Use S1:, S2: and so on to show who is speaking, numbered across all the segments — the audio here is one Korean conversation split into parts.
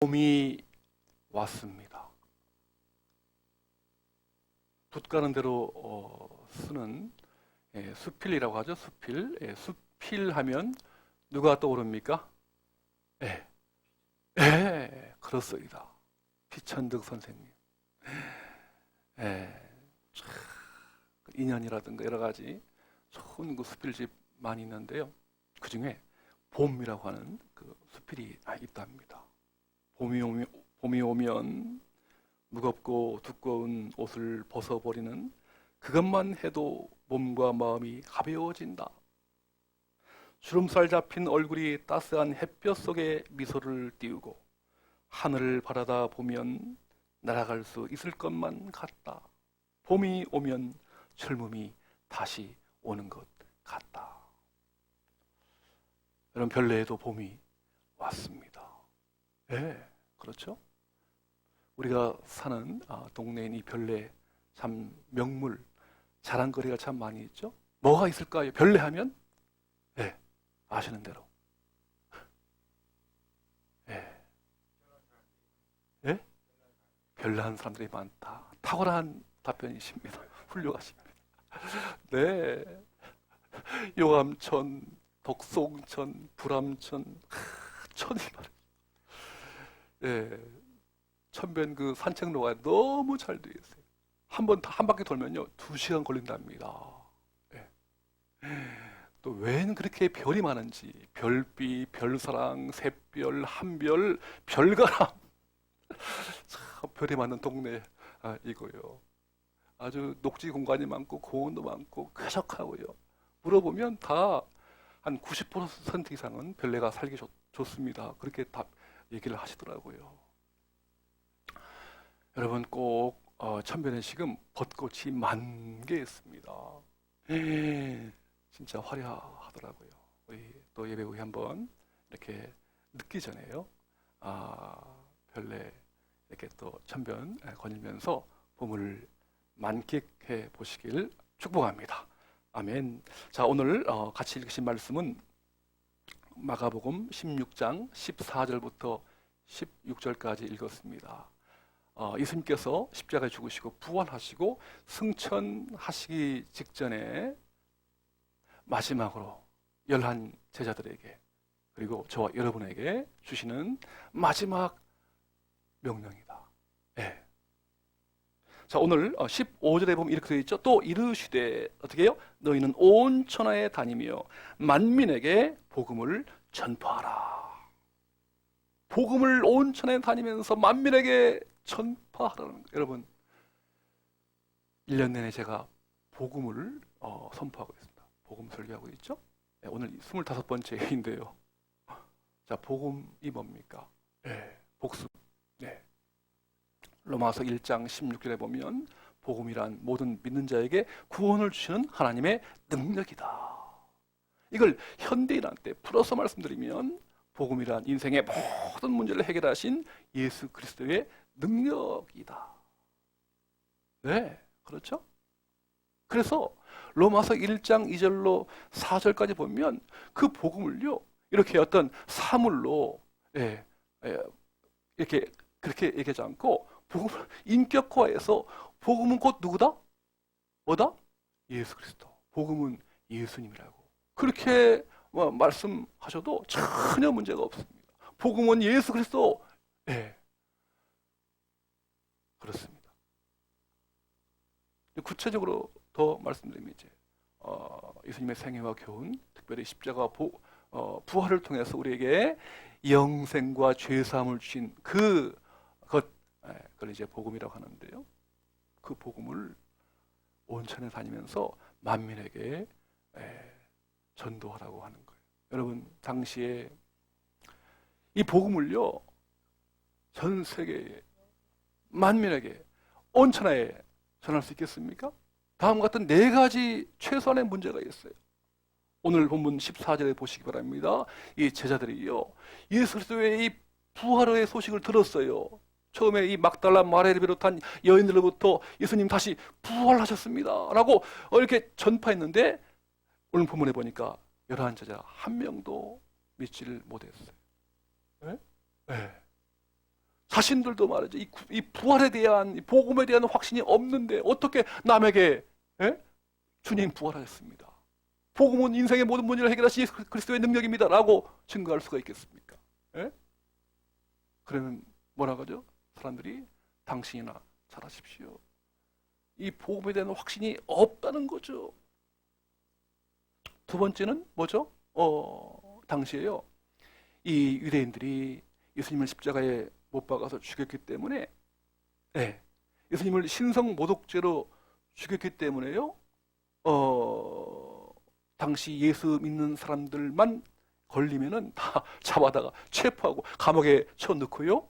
S1: 봄이 왔습니다. 붓 가는 대로 쓰는 수필이라고 하죠. 수필. 수필하면 누가 떠오릅니까? 예, 그렇습니다. 피천득 선생님. 참, 인연이라든가 여러 가지 좋은 그 수필집 많이 있는데요. 그 중에 봄이라고 하는 그 수필이 있답니다. 봄이 오면 무겁고 두꺼운 옷을 벗어버리는 그것만 해도 몸과 마음이 가벼워진다. 주름살 잡힌 얼굴이 따스한 햇볕 속에 미소를 띄우고 하늘을 바라다 보면 날아갈 수 있을 것만 같다. 봄이 오면 젊음이 다시 오는 것 같다. 여러분, 별내에도 봄이 왔습니다. 그렇죠? 우리가 사는 동네인 이 별내 참 명물, 자랑거리가 참 많이 있죠? 뭐가 있을까요? 별내 하면? 아시는 대로. 별내한 사람들이 많다. 탁월한 답변이십니다. 훌륭하십니다. 네. 용암천, 덕송천, 불암천, 천이 말이에요. 천변 그 산책로가 너무 잘 되어 있어요. 한 바퀴 돌면요, 2시간 걸린답니다. 또 웬 그렇게 별이 많은지, 별비, 별사랑, 샛별, 한별, 별가람. 참 별이 많은 동네 이고요. 아주 녹지 공간이 많고 고온도 많고 쾌적하고요. 물어보면 다 한 90% 이상은 별내가 살기 좋습니다. 그렇게 얘기를 하시더라고요. 여러분 꼭 천변에 지금 벚꽃이 만개 있습니다. 진짜 화려하더라고요. 우리 또 예배 후에 한번 이렇게 늦기 전에요. 별내 이렇게 또 천변 거닐면서 봄을 만끽해 보시길 축복합니다. 아멘. 자, 오늘 같이 읽으신 말씀은 마가복음 16장 14절부터 16절까지 읽었습니다. 예수님께서 십자가에 죽으시고 부활하시고 승천하시기 직전에 마지막으로 11 제자들에게 그리고 저와 여러분에게 주시는 마지막 명령이다. 자, 오늘 15절에 보면 이렇게 되어 있죠. 또 이르시되 어떻게 해요? 너희는 온 천하에 다니며 만민에게 복음을 전파하라. 복음을 온 천하에 다니면서 만민에게 전파하라는 거예요. 여러분, 1년 내내 제가 복음을 선포하고 있습니다. 복음 설교하고 있죠. 오늘 25번째인데요. 자, 복음이 뭡니까? 복습. 로마서 1장 16절에 보면 복음이란 모든 믿는 자에게 구원을 주시는 하나님의 능력이다. 이걸 현대인한테 풀어서 말씀드리면 복음이란 인생의 모든 문제를 해결하신 예수 그리스도의 능력이다. 그렇죠? 그래서 로마서 1장 2절로 4절까지 보면 그 복음을요, 이렇게 어떤 사물로 이렇게 그렇게 얘기하지 않고 복음을 인격화해서 복음은 곧 누구다? 뭐다? 예수 그리스도. 복음은 예수님이라고. 그렇게 말씀하셔도 전혀 문제가 없습니다. 복음은 예수 그리스도. 그렇습니다. 구체적으로 더 말씀드리면 이제 예수님의 생애와 교훈, 특별히 십자가 부활을 통해서 우리에게 영생과 죄사함을 주신 그걸 이제 복음이라고 하는데요. 그 복음을 온천에 다니면서 만민에게 전도하라고 하는 거예요. 여러분, 당시에 이 복음을요, 전 세계 만민에게 온천하에 전할 수 있겠습니까? 다음과 같은 4가지 최소한의 문제가 있어요. 오늘 본문 14절에 보시기 바랍니다. 이 제자들이요, 예수 그리스도의 이 부활의 소식을 들었어요. 처음에 이 막달라 마리아를 비롯한 여인들로부터 예수님 다시 부활하셨습니다 라고 이렇게 전파했는데, 오늘 본문에 보니까 11 제자 한 명도 믿지를 못했어요. 자신들도 말이죠. 이 부활에 대한, 이 복음에 대한 확신이 없는데 어떻게 남에게, 예? 주님 부활하셨습니다. 복음은 인생의 모든 문제를 해결하신 예수 그리스도의 능력입니다. 라고 증거할 수가 있겠습니까? 예? 그러면 뭐라고 하죠? 사람들이 당신이나 잘하십시오. 이 복음에 대한 확신이 없다는 거죠. 두 번째는 뭐죠? 당시에요. 이 유대인들이 예수님을 십자가에 못 박아서 죽였기 때문에, 네, 예수님을 신성 모독죄로 죽였기 때문에요. 당시 예수 믿는 사람들만 걸리면은 다 잡아다가 체포하고 감옥에 쳐넣고요.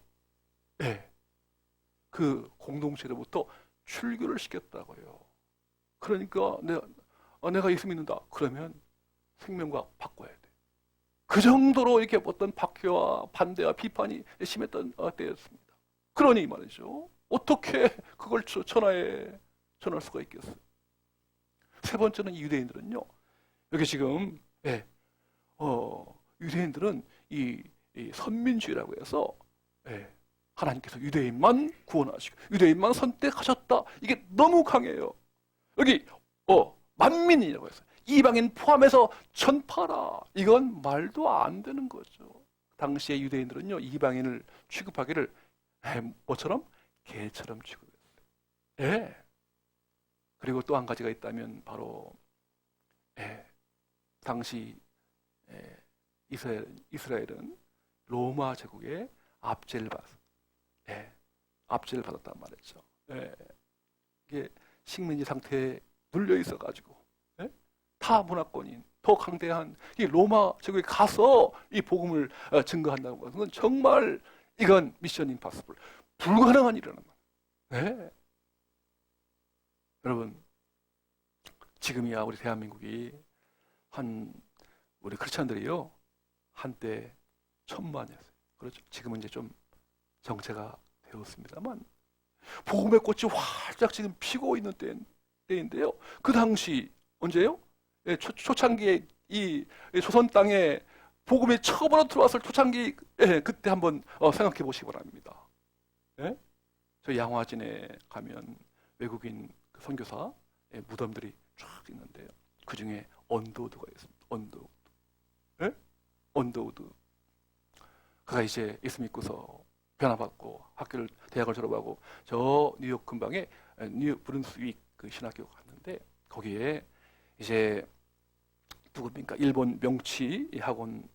S1: 네, 그 공동체로부터 출교를 시켰다고요. 그러니까 내가 예수 믿는다. 그러면 생명과 바꿔야 돼. 그 정도로 이렇게 어떤 박해와 반대와 비판이 심했던 때였습니다. 그러니 말이죠. 어떻게 그걸 전할 수가 있겠어요? 세 번째는 유대인들은요. 여기 지금 유대인들은 이 선민주의라고 해서 하나님께서 유대인만 구원하시고 유대인만 선택하셨다. 이게 너무 강해요. 여기 만민이라고 했어요. 이방인 포함해서 전파라. 이건 말도 안 되는 거죠. 당시의 유대인들은요, 이방인을 취급하기를 뭐처럼? 개처럼 취급했어요. 예. 그리고 또 한 가지가 있다면 바로 당시 이스라엘은 로마 제국의 압제를 받았단 말이죠. 이게 식민지 상태에 눌려 있어가지고 타 문화권인 더 강대한 이 로마 제국에 가서 이 복음을 증거한다는 것은 정말 이건 미션 임파서블, 불가능한 일이라는 거예요. 여러분, 지금이야 우리 대한민국이 우리 크리스찬들이요 한때 1,000만이었어요. 그렇죠. 지금은 이제 좀 정체가 되었습니다만 복음의 꽃이 활짝 지금 피고 있는 때인데요. 그 당시 언제요? 초창기에 이 조선 땅에 복음이 처음으로 들어왔을 초창기 그때 한번 생각해 보시기 바랍니다. 저 양화진에 가면 외국인 선교사 무덤들이 쫙 있는데요. 그 중에 언더우드가 있습니다. 언더우드. 그가 이제 예수 믿고서 변화받고 대학을 졸업하고 저 뉴욕 근방에 뉴욕 브룬스윅 그 신학교 갔는데 거기에 이제 누굽니까? 일본 명치 학원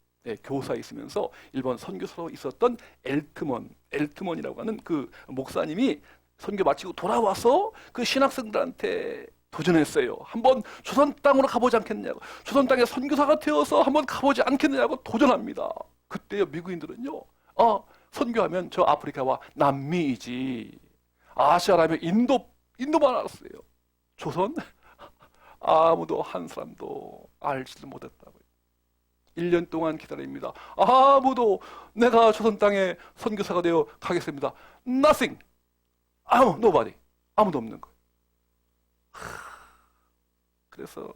S1: 교사에 있으면서 일본 선교사로 있었던 엘트먼이라고 하는 그 목사님이 선교 마치고 돌아와서 그 신학생들한테 도전했어요. 한번 조선 땅으로 가보지 않겠냐고. 조선 땅에 선교사가 되어서 한번 가보지 않겠느냐고 도전합니다. 그때요 미국인들은요. 선교하면 저 아프리카와 남미이지. 아시아라면 인도만 알았어요. 조선? 아무도 한 사람도 알지도 못했다고요. 1년 동안 기다립니다. 아무도 내가 조선 땅에 선교사가 되어 가겠습니다. Nothing. nobody. 아무도 없는 거예요. 그래서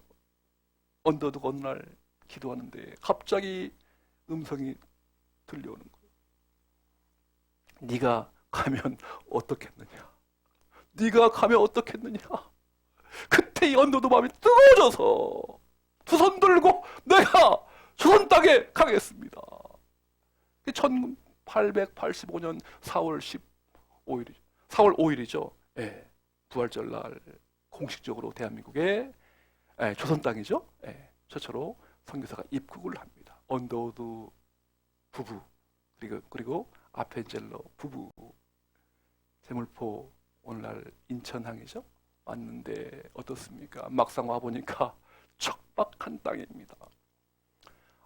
S1: 언더드가 어느 날 기도하는데 갑자기 음성이 들려오는 거예요. 네가 가면 어떻겠느냐. 네가 가면 어떻겠느냐. 그때 이 언더드 마음이 뜨거워져서 두 손 들고 내가 조선 땅에 가겠습니다. 1885년 4월 5일이죠. 부활절 날 공식적으로 대한민국의 조선 땅이죠. 최초로 선교사가 입국을 합니다. 언더우드 부부 그리고 아펜젤러 부부 제물포 오늘날 인천항이죠. 왔는데 어떻습니까? 막상 와보니까 척박한 땅입니다.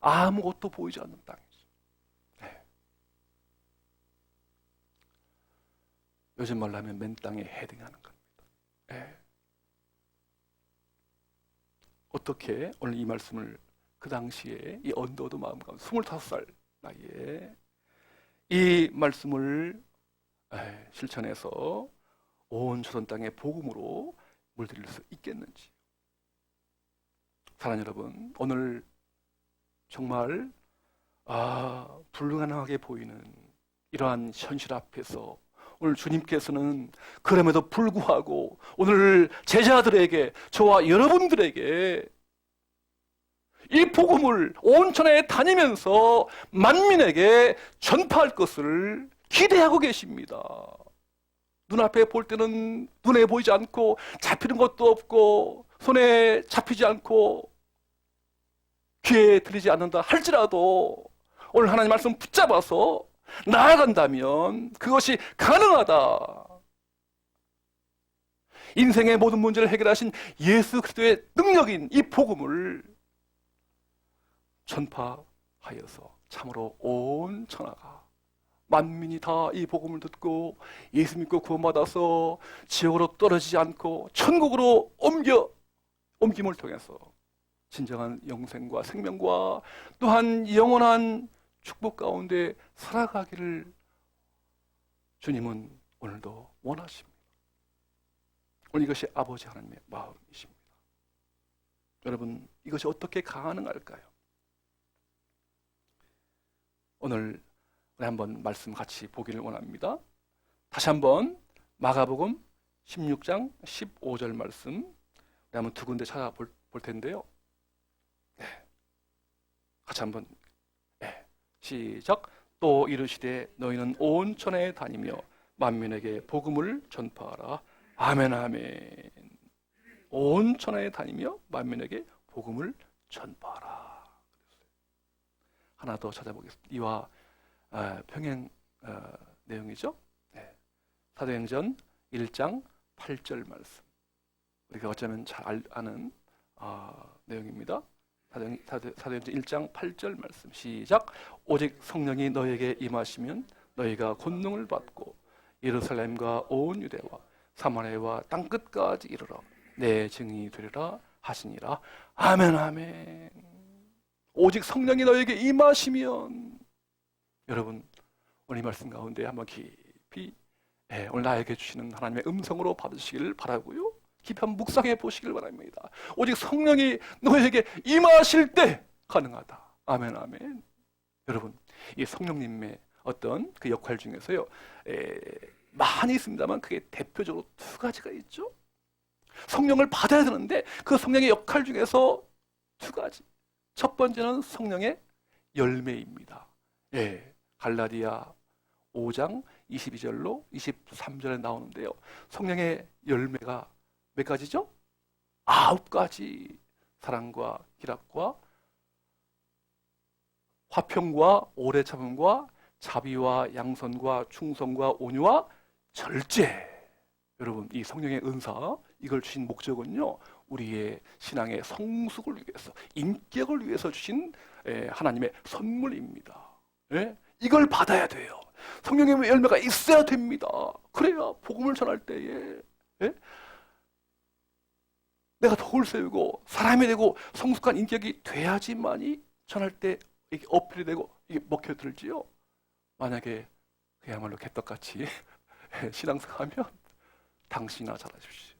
S1: 아무것도 보이지 않는 땅이죠. 요즘 말로 하면 맨 땅에 헤딩하는 겁니다. 어떻게 오늘 이 말씀을 그 당시에 이 언더우드 마음 가운데 25살 나이에 이 말씀을 실천해서 온 조선 땅의 복음으로 물들일 수 있겠는지. 사랑하는 여러분, 오늘 정말 불가능하게 보이는 이러한 현실 앞에서 오늘 주님께서는 그럼에도 불구하고 오늘 제자들에게, 저와 여러분들에게 이 복음을 온천에 다니면서 만민에게 전파할 것을 기대하고 계십니다. 눈앞에 볼 때는 눈에 보이지 않고 잡히는 것도 없고 손에 잡히지 않고 귀에 들리지 않는다 할지라도 오늘 하나님 말씀 붙잡아서 나아간다면 그것이 가능하다. 인생의 모든 문제를 해결하신 예수 그리스도의 능력인 이 복음을 전파하여서 참으로 온 천하가 만민이 다 이 복음을 듣고 예수 믿고 구원받아서 지옥으로 떨어지지 않고 천국으로 옮김을 통해서 진정한 영생과 생명과 또한 영원한 축복 가운데 살아가기를 주님은 오늘도 원하십니다. 오늘 이것이 아버지 하나님의 마음이십니다. 여러분, 이것이 어떻게 가능할까요? 오늘 우리 한번 말씀 같이 보기를 원합니다. 다시 한번 마가복음 16장 15절 말씀 우리 한번 두 군데 찾아볼 텐데요. 네. 같이 한번 시작. 또 이르시되 너희는 온 천하에 다니며 만민에게 복음을 전파하라. 아멘 아멘. 온 천하에 다니며 만민에게 복음을 전파하라. 하나 더 찾아보겠습니다. 이와 평행 내용이죠. 네. 사도행전 1장 8절 말씀. 우리가 어쩌면 잘 아는 내용입니다. 사도행전 1장 8절 말씀 시작. 오직 성령이 너에게 임하시면 너희가 권능을 받고 예루살렘과 온 유대와 사마리아와 땅끝까지 이르러 내 증인이 되리라 하시니라. 아멘 아멘. 오직 성령이 너에게 임하시면, 여러분 오늘 이 말씀 가운데 한번 깊이 오늘 나에게 주시는 하나님의 음성으로 받으시기를 바라고요. 깊이 한번 묵상해 보시길 바랍니다. 오직 성령이 너에게 임하실 때 가능하다. 아멘 아멘. 여러분, 이 성령님의 어떤 그 역할 중에서요 많이 있습니다만 그게 대표적으로 두 가지가 있죠. 성령을 받아야 되는데 그 성령의 역할 중에서 두 가지. 첫 번째는 성령의 열매입니다. 갈라디아 5장 22절로 23절에 나오는데요. 성령의 열매가 몇 가지죠? 9가지. 사랑과 희락과 화평과 오래 참음과 자비와 양선과 충성과 온유와 절제. 여러분, 이 성령의 은사, 이걸 주신 목적은요 우리의 신앙의 성숙을 위해서, 인격을 위해서 주신 하나님의 선물입니다. 이걸 받아야 돼요. 성령의 열매가 있어야 됩니다. 그래야 복음을 전할 때에 내가 덕을 세우고 사람이 되고 성숙한 인격이 돼야지만이 전할 때 이게 어필이 되고 이게 먹혀들지요. 만약에 그야말로 개떡같이 신앙생활하면 당신이나 잘하십시오.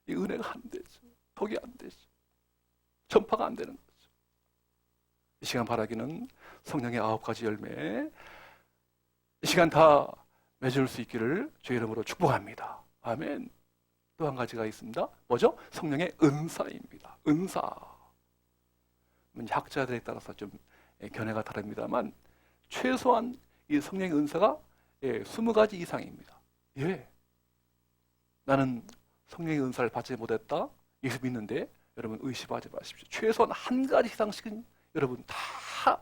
S1: 이 은혜가 안 되죠. 덕이 안 되죠. 전파가 안 되는 거죠. 이 시간 바라기는 성령의 9가지 열매, 이 시간 다 맺을 수 있기를 주의 이름으로 축복합니다. 아멘. 또 한 가지가 있습니다. 뭐죠? 성령의 은사입니다. 은사. 학자들에 따라서 좀 견해가 다릅니다만 최소한 이 성령의 은사가 20가지 이상입니다. 나는 성령의 은사를 받지 못했다. 예수 믿는데 여러분 의심하지 마십시오. 최소한 한 가지 이상씩은 여러분 다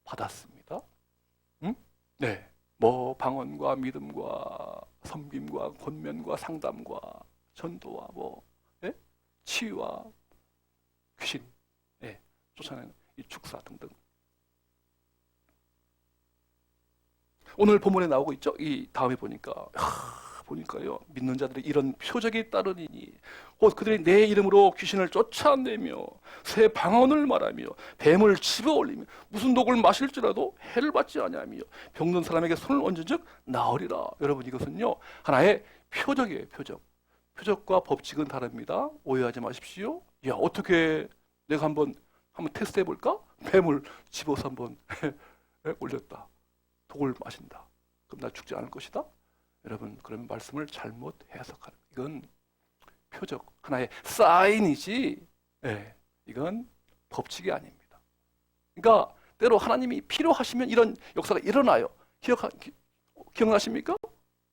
S1: 받았습니다. 응? 뭐 방언과 믿음과 섬김과 권면과 상담과 전도와 치유와 귀신 쫓아내는 이 축사 등등. 오늘 본문에 나오고 있죠. 이 다음에 보니까요 믿는 자들이 이런 표적이 따르니니 곧 그들이 내 이름으로 귀신을 쫓아내며 새 방언을 말하며 뱀을 집어올리며 무슨 독을 마실지라도 해를 받지 아니하며 병든 사람에게 손을 얹은즉 나으리라. 여러분, 이것은요 하나의 표적이에요. 표적과 법칙은 다릅니다. 오해하지 마십시오. 어떻게 내가 한번 테스트 해볼까? 뱀을 집어서 한번 올렸다. 독을 마신다. 그럼 나 죽지 않을 것이다. 여러분, 그러면 말씀을 잘못 해석하는, 이건 표적, 하나의 사인이지, 예, 이건 법칙이 아닙니다. 그러니까 때로 하나님이 필요하시면 이런 역사가 일어나요. 기억나십니까?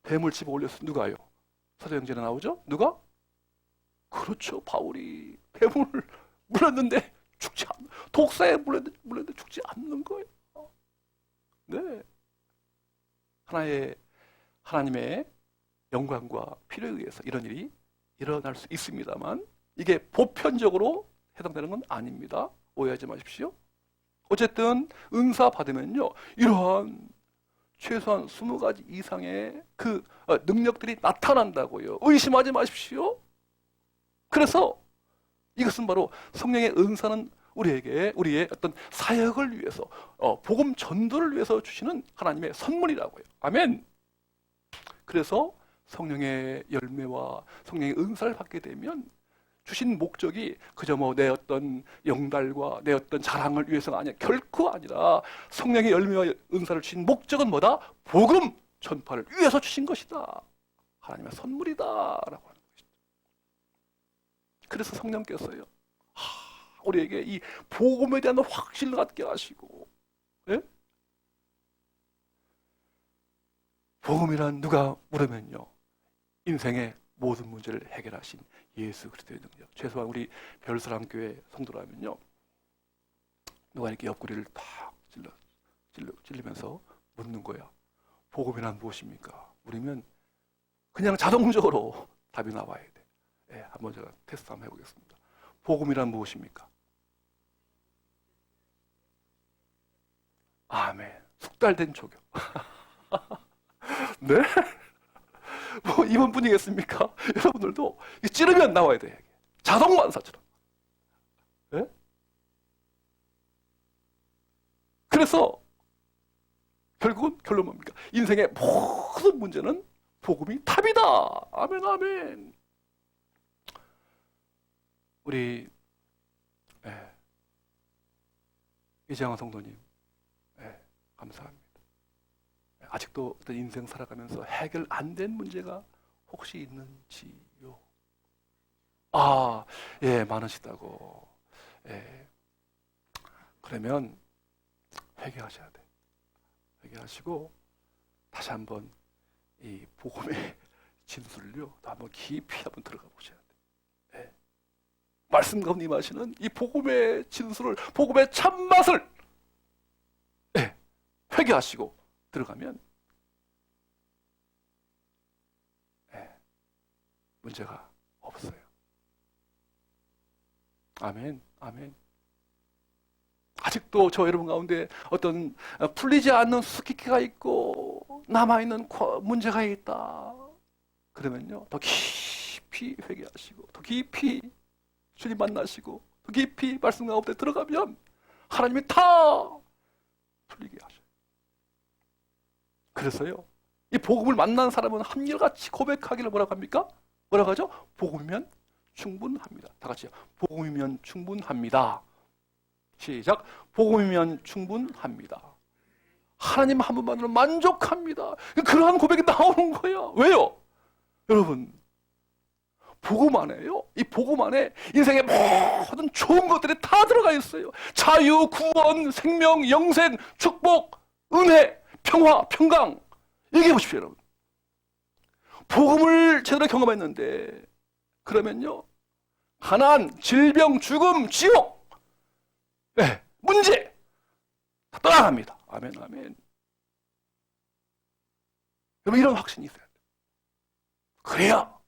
S1: 뱀을 집어 올려서 누가요? 사도행전에 나오죠? 누가? 그렇죠. 바울이 뱀을 물렸는데 죽지 않는, 독사에 물렸는데 죽지 않는 거예요. 네. 하나님의 영광과 필요에 의해서 이런 일이 일어날 수 있습니다만, 이게 보편적으로 해당되는 건 아닙니다. 오해하지 마십시오. 어쨌든 은사 받으면요, 이러한 최소한 20가지 이상의 그 능력들이 나타난다고요. 의심하지 마십시오. 그래서 이것은 바로 성령의 은사는 우리의 어떤 사역을 위해서, 복음 전도를 위해서 주시는 하나님의 선물이라고요. 아멘. 그래서 성령의 열매와 성령의 은사를 받게 되면 주신 목적이 그저 내 어떤 영달과 내 어떤 자랑을 위해서가 아니라, 결코 아니라 성령의 열매와 은사를 주신 목적은 뭐다? 복음 전파를 위해서 주신 것이다. 하나님의 선물이다라고 하는 것이죠. 그래서 성령께서요, 우리에게 이 복음에 대한 확신을 갖게 하시고, 예? 복음이란 누가 물으면요, 인생의 모든 문제를 해결하신 예수 그리스도의 능력. 최소한 우리 별사랑교회 성도라면요, 누가 이렇게 옆구리를 탁 찔리면서 묻는 거야. 복음이란 무엇입니까? 물으면 그냥 자동적으로 답이 나와야 돼. 예, 한번 제가 테스트 한번 해보겠습니다. 복음이란 무엇입니까? 아멘. 숙달된 조교. 네? 뭐 이번 분이겠습니까? 여러분들도 찌르면 나와야 돼. 자동반사처럼. 네? 그래서 결국은 결론 뭡니까? 인생의 모든 문제는 복음이 답이다. 아멘, 아멘. 우리 이재영 성도님, 감사합니다. 아직도 어떤 인생 살아가면서 해결 안 된 문제가 혹시 있는지요? 예, 많으시다고. 예. 그러면 회개하셔야 돼. 회개하시고 다시 한번 이 복음의 진술을요, 또 한번 깊이 한번 들어가 보셔야 돼. 예. 말씀 가운데 임하시는 이 복음의 진술을, 복음의 참맛을 회개하시고 들어가면 문제가 없어요. 아멘, 아멘. 아직도 저 여러분 가운데 어떤 풀리지 않는 수수께끼가 있고 남아있는 문제가 있다. 그러면요, 더 깊이 회개하시고 더 깊이 주님 만나시고 더 깊이 말씀 가운데 들어가면 하나님이 다 풀리게 하셔요. 그래서요, 이 복음을 만난 사람은 한결같이 고백하기를 뭐라고 합니까? 뭐라고 하죠? 복음이면 충분합니다. 다 같이요. 복음이면 충분합니다. 시작. 복음이면 충분합니다. 하나님 한 분만으로 만족합니다. 그러한 고백이 나오는 거예요. 왜요? 여러분, 복음 안에요, 이 복음 안에 인생의 모든 좋은 것들이 다 들어가 있어요. 자유, 구원, 생명, 영생, 축복, 은혜, 평화, 평강. 얘기해 보십시오, 여러분. 복음을 제대로 경험했는데, 그러면요, 가난, 질병, 죽음, 지옥, 문제 다 떠나갑니다. 아멘, 아멘. 여러분, 이런 확신이 있어야 돼요. 그래야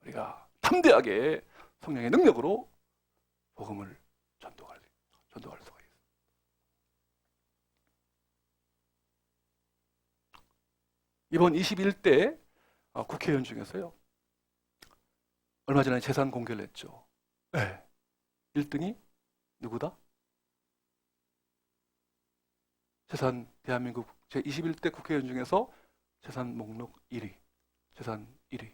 S1: 우리가 담대하게 성령의 능력으로 복음을 전도할 수가 있어요. 이번 21대 국회의원 중에서요, 얼마 전에 재산 공개를 했죠. 1등이 누구다? 대한민국 제21대 국회의원 중에서 재산 목록 1위, 재산 1위.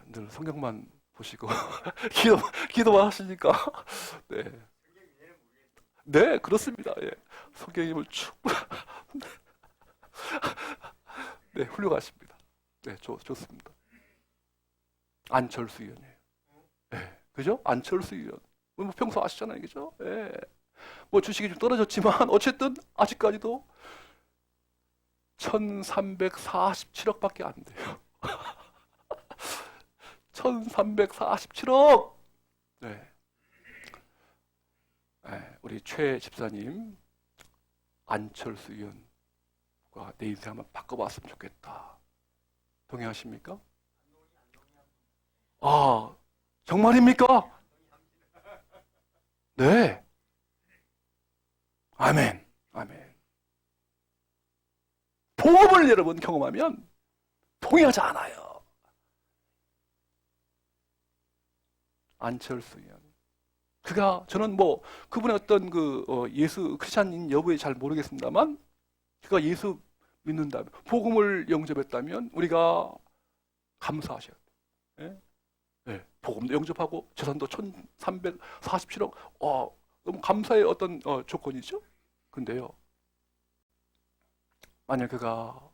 S1: 늘 성경만 보시고 기도만 하시니까. 네. 네, 그렇습니다. 예. 성경의 힘을 충분. 네, 훌륭하십니다. 네, 좋습니다. 안철수 의원이에요. 예, 그죠? 안철수 의원. 뭐 평소 아시잖아요, 그죠? 예. 뭐 주식이 좀 떨어졌지만 어쨌든 아직까지도 1347억밖에 안 돼요. 1347억! 네. 네, 우리 최 집사님, 안철수 의원과 내 인생 한번 바꿔봤으면 좋겠다. 동의하십니까? 아, 정말입니까? 네. 아멘. 아멘. 복음을 여러분 경험하면 동의하지 않아요. 안철수 의원. 저는 뭐, 그분의 어떤 예수 크리스찬인 여부에 잘 모르겠습니다만, 그가 예수 믿는다면, 복음을 영접했다면, 우리가 감사하셔야 돼요. 예? 예. 복음도 영접하고, 재산도 1347억, 너무 감사의 어떤 조건이죠? 근데요, 만약 그가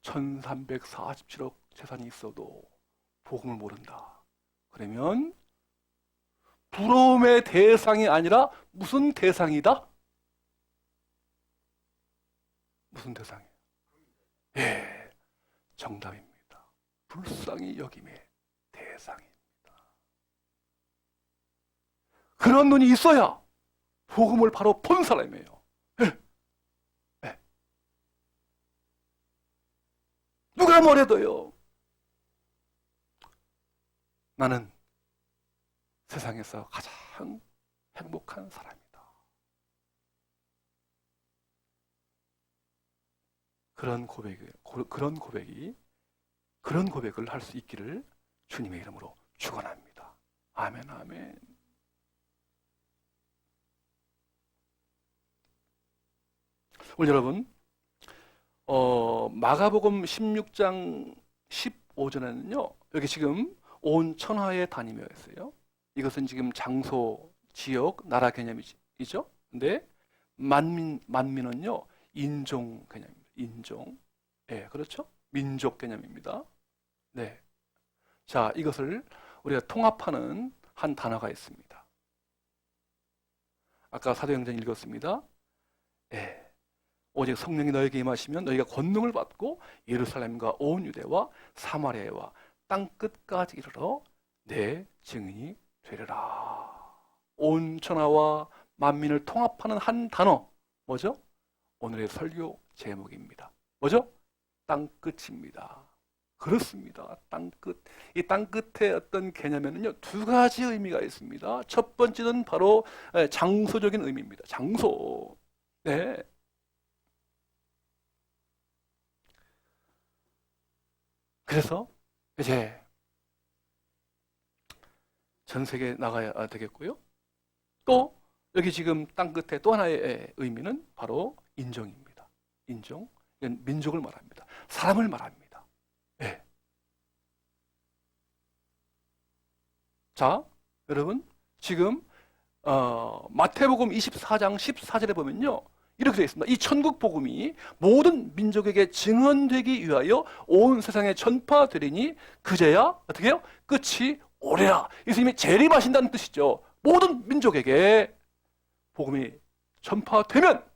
S1: 1347억 재산이 있어도 복음을 모른다. 그러면 부러움의 대상이 아니라 무슨 대상이다? 무슨 대상이에요? 예, 정답입니다. 불쌍히 여김의 대상입니다. 그런 눈이 있어야 복음을 바로 본 사람이에요. 예. 예. 누가 뭐래도요. 나는 세상에서 가장 행복한 사람이다. 그런 고백을 할 수 있기를 주님의 이름으로 축원합니다. 아멘, 아멘. 오늘 여러분, 마가복음 16장 15절에는요, 여기 지금 온 천하에 다니며 있어요. 이것은 지금 장소, 지역, 나라 개념이죠. 근데 만민은요, 인종 개념입니다. 인종. 예, 그렇죠? 민족 개념입니다. 네. 자, 이것을 우리가 통합하는 한 단어가 있습니다. 아까 사도행전 읽었습니다. 예. 오직 성령이 너에게 임하시면 너희가 권능을 받고 예루살렘과 온 유대와 사마리아와 땅끝까지 이르러 내 증인이 되리라. 온 천하와 만민을 통합하는 한 단어, 뭐죠? 오늘의 설교 제목입니다. 뭐죠? 땅끝입니다. 그렇습니다. 땅끝. 이 땅끝의 어떤 개념에는요, 두 가지 의미가 있습니다. 첫 번째는 바로 장소적인 의미입니다. 장소. 네. 그래서 이제 전 세계에 나가야 되겠고요. 또 여기 지금 땅끝에 또 하나의 의미는 바로 인종입니다. 인종. 이건 민족을 말합니다. 사람을 말합니다. 네. 자, 여러분 지금 마태복음 24장 14절에 보면요, 이렇게 되어 있습니다. 이 천국 복음이 모든 민족에게 증언되기 위하여 온 세상에 전파되리니 그제야 어떻게 해요? 끝이 오리라. 예수님이 재림하신다는 뜻이죠. 모든 민족에게 복음이 전파되면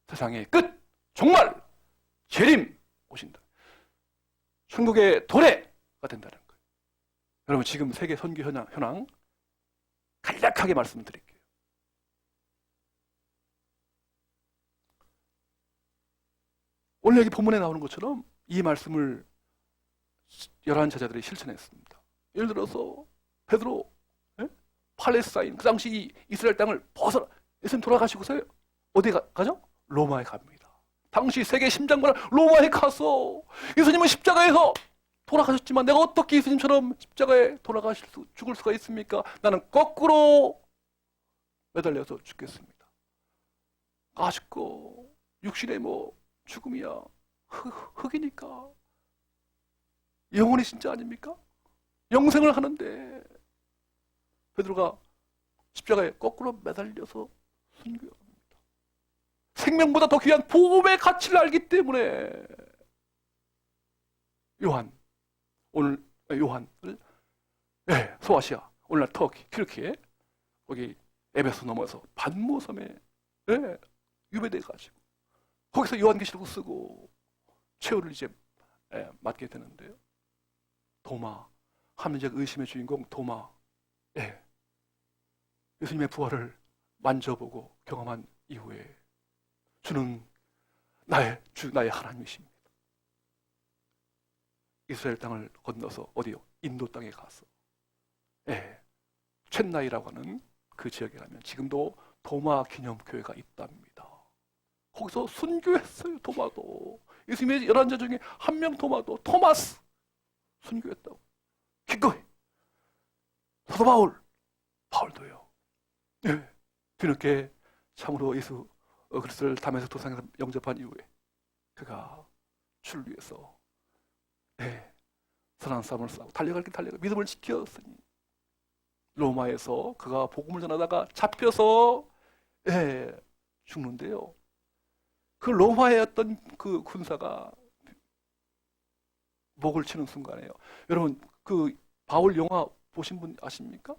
S1: 세상의 끝, 종말, 재림 오신다. 천국의 도래가 된다는 거예요. 여러분 지금 세계 선교 현황 간략하게 말씀드릴게요. 오늘 여기 본문에 나오는 것처럼 이 말씀을 11 제자들이 실천했습니다. 예를 들어서 베드로, 팔레스타인, 그 당시 이스라엘 땅을 벗어나 예수님 돌아가시고서 어디 가죠? 로마에 갑니다. 당시 세계 심장부는 로마에 가서 예수님은 십자가에서 돌아가셨지만 내가 어떻게 예수님처럼 십자가에 죽을 수가 있습니까? 나는 거꾸로 매달려서 죽겠습니다. 아쉽고 육신의 죽음이야. 흙이니까. 영혼이 진짜 아닙니까? 영생을 하는데 베드로가 십자가에 거꾸로 매달려서 순교합니다. 생명보다 더 귀한 복음의 가치를 알기 때문에 요한을 소아시아, 오늘날 터키, 튀르키예, 거기 에베소 넘어서 반모섬에 유배돼가지고 거기서 요한계시록을 쓰고 최후를 이제 맞게 되는데요. 도마, 합리적 의심의 주인공 도마, 예수님의 부활을 만져보고 경험한 이후에 주는 나의 주, 나의 하나님이십니다. 이스라엘 땅을 건너서 어디요? 인도 땅에 가서 첸나이라고 하는 그 지역에 가면 지금도 도마 기념교회가 있답니다. 거기서 순교했어요. 도마도 예수님의 11자 중에 한 명 도마도 토마스 순교했다고. 기꺼이 사도 바울도요. 뒤늦게 참으로 예수 그리스도를 담에서 도상에서 영접한 이후에 그가 주를 위해서 선한 싸움을 싸우고 달려갈 길 달려가 믿음을 지켰으니 로마에서 그가 복음을 전하다가 잡혀서 죽는데요. 그 로마의 어떤 그 군사가 목을 치는 순간에요. 여러분 그 바울 영화 보신 분 아십니까?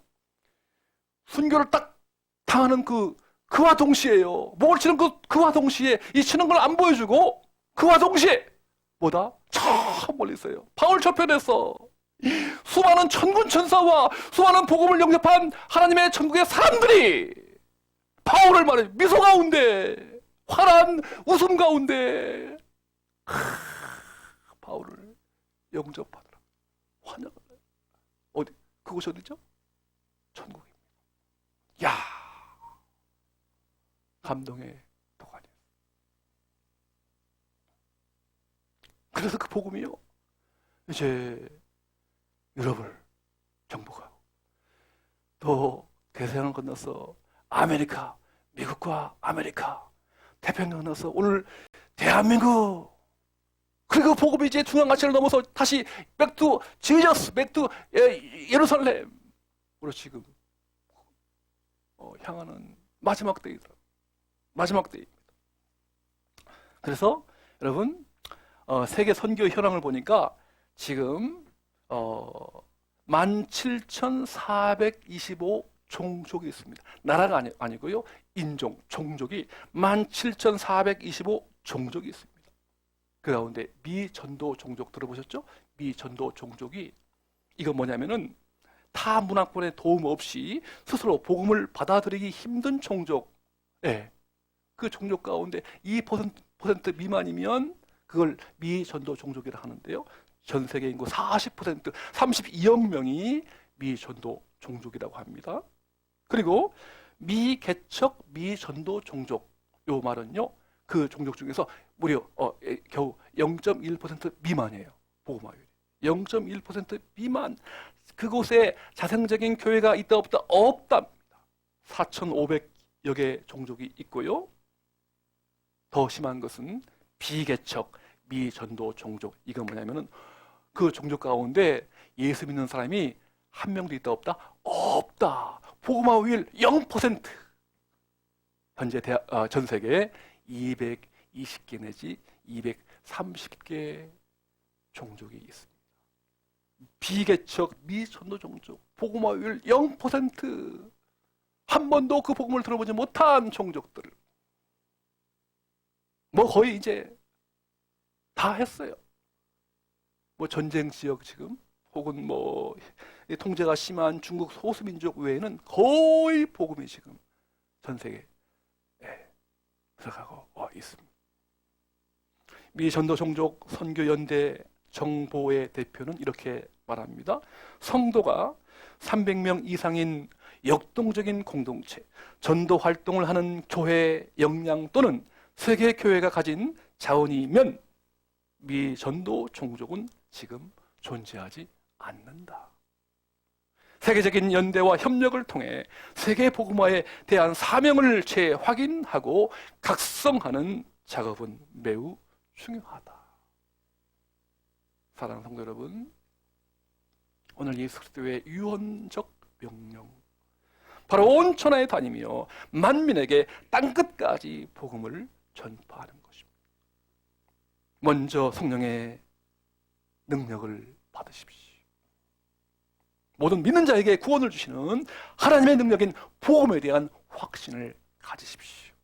S1: 순교를 딱 당하는 그와 동시에요. 목을 치는 그와 동시에 이 치는 걸 안 보여주고 그와 동시에 뭐다? 저 멀리서요. 바울 저편에서 수많은 천군 천사와 수많은 복음을 영접한 하나님의 천국의 사람들이 바울을 말해 미소 가운데 환한 웃음 가운데 바울을 영접하더라. 환영을 어디? 그곳이 어디죠? 천국입니다. 야, 감동의 도가니. 그래서 그 복음이요 이제 유럽을 정복하고 또 대서양을 건너서 아메리카, 미국과 아메리카, 태평양 건너서 오늘 대한민국, 그리고 복음이 이제 중앙아시아를 넘어서 다시 back to Jesus, back to 예루살렘으로 지금 향하는 마지막 때이더라고요. 마지막 때입니다. 그래서 여러분 세계 선교 현황을 보니까 지금 17,425 종족이 있습니다. 나라가 아니고요. 인종, 종족이 17,425 종족이 있습니다. 그 가운데 미전도 종족 들어보셨죠? 미전도 종족이 이건 뭐냐면은 타 문화권의 도움 없이 스스로 복음을 받아들이기 힘든 종족, 그 종족 가운데 2% 미만이면 그걸 미전도 종족이라 하는데요. 전 세계 인구 40%, 32억 명이 미전도 종족이라고 합니다. 그리고 미개척 미전도 종족, 요 말은요 그 종족 중에서 무려 겨우 0.1% 미만이에요. 복음화율이 0.1% 미만. 그곳에 자생적인 교회가 있다 없다? 없답니다. 4,500여 개 종족이 있고요. 더 심한 것은 비개척 미전도 종족. 이건 뭐냐면은 그 종족 가운데 예수 믿는 사람이 한 명도 있다 없다? 없다. 복음화율 0%. 현재 전 세계에 220개 내지 230개 종족이 있습니다. 비개척 미전도 종족, 복음화율 0%. 한 번도 그 복음을 들어보지 못한 종족들. 뭐 거의 이제 다 했어요. 뭐 전쟁 지역 지금 혹은 뭐 통제가 심한 중국 소수민족 외에는 거의 복음이 지금 전 세계에 들어가고 있습니다. 미전도 종족 선교연대 정보의 대표는 이렇게 말합니다. 성도가 300명 이상인 역동적인 공동체, 전도 활동을 하는 교회 역량 또는 세계 교회가 가진 자원이면 미전도 종족은 지금 존재하지 않는다. 세계적인 연대와 협력을 통해 세계 복음화에 대한 사명을 재확인하고 각성하는 작업은 매우 중요하다. 사랑하는 성도 여러분, 오늘 예수 그리스도의 유언적 명령, 바로 온 천하에 다니며 만민에게 땅끝까지 복음을 전파하는 것입니다. 먼저 성령의 능력을 받으십시오. 모든 믿는 자에게 구원을 주시는 하나님의 능력인 복음에 대한 확신을 가지십시오.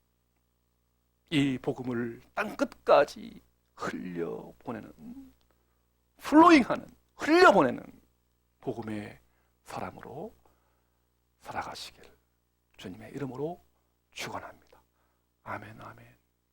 S1: 이 복음을 땅끝까지 흘려보내는, 플로잉하는, 흘려보내는 복음의 사람으로 살아가시길 주님의 이름으로 축원합니다. 아멘, 아멘.